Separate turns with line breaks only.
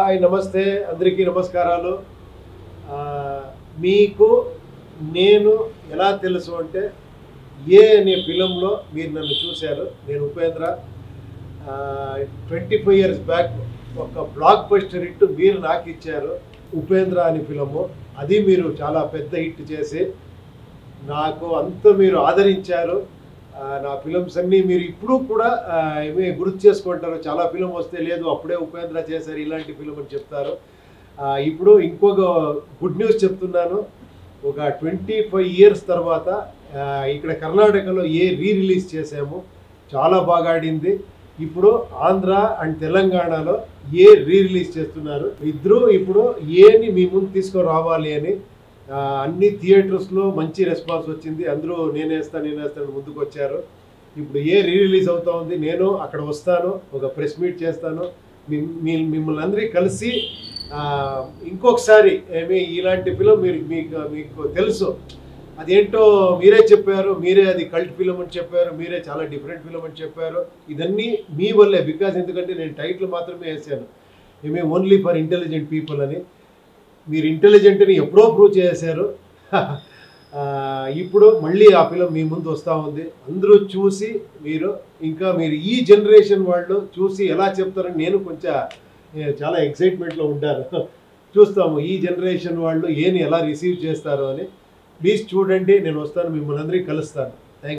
Hi నమస్తే అందరికీ నమస్కారాలు. మీకు నేను ఎలా తెలుసు అంటే అనే ఫిలింలో మీరు నన్ను చూశారు. నేను ఉపేంద్ర 25 ఇయర్స్ బ్యాక్ ఒక బ్లాక్ బస్టర్ హిట్ మీరు నాకు ఇచ్చారు. ఉపేంద్ర అనే ఫిలము అది మీరు చాలా పెద్ద హిట్ చేసి నాకు అంత మీరు ఆదరించారు. నా ఫిలిమ్స్ అన్నీ మీరు ఇప్పుడు కూడా ఏమి గుర్తు చేసుకుంటారు. చాలా ఫిలిం వస్తే లేదు అప్పుడే ఉపేంద్ర చేశారు ఇలాంటి ఫిలిం అని చెప్తారు. ఇప్పుడు ఇంకొక గుడ్ న్యూస్ చెప్తున్నాను. ఒక 25 ఇయర్స్ తర్వాత ఇక్కడ కర్ణాటకలో రిలీజ్ చేసాము. చాలా బాగా ఆడింది. ఇప్పుడు ఆంధ్ర అండ్ తెలంగాణలో రిలీజ్ చేస్తున్నారు. ఇద్దరు ఇప్పుడు ఏని మీ ముందు తీసుకొని రావాలి అని అన్ని థియేటర్స్లో మంచి రెస్పాన్స్ వచ్చింది. అందరూ నేనేస్తాను ముందుకు వచ్చారు. ఇప్పుడు రిలీజ్ అవుతా ఉంది. నేను అక్కడ వస్తాను, ఒక ప్రెస్ మీట్ చేస్తాను. మిమ్మల్ని అందరికీ కలిసి ఇంకొకసారి ఇలాంటి ఫిలిం మీకు తెలుసు అదేంటో మీరే చెప్పారు. మీరే అది కల్ట్ ఫిలిం అని చెప్పారు. మీరే చాలా డిఫరెంట్ ఫిలిం అని చెప్పారు. ఇదన్నీ మీ వల్లే. బికాజ్ ఎందుకంటే నేను టైటిల్ మాత్రమే వేసాను, ఓన్లీ ఫర్ ఇంటెలిజెంట్ పీపుల్ అని. మీరు ఇంటెలిజెంట్ని ఎప్పుడో ప్రూవ్ చేశారు. ఇప్పుడు మళ్ళీ ఆ ఫిలిం మీ ముందు వస్తూ ఉంది. అందరూ చూసి మీరు ఈ జనరేషన్ వాళ్ళు చూసి ఎలా చెప్తారని నేను చాలా ఎక్సైట్మెంట్లో ఉంటాను. చూస్తాము ఈ జనరేషన్ వాళ్ళు ఎలా రిసీవ్ చేస్తారు అని. ప్లీజ్ చూడండి. నేను వస్తాను, మిమ్మల్ని అందరికీ కలుస్తాను.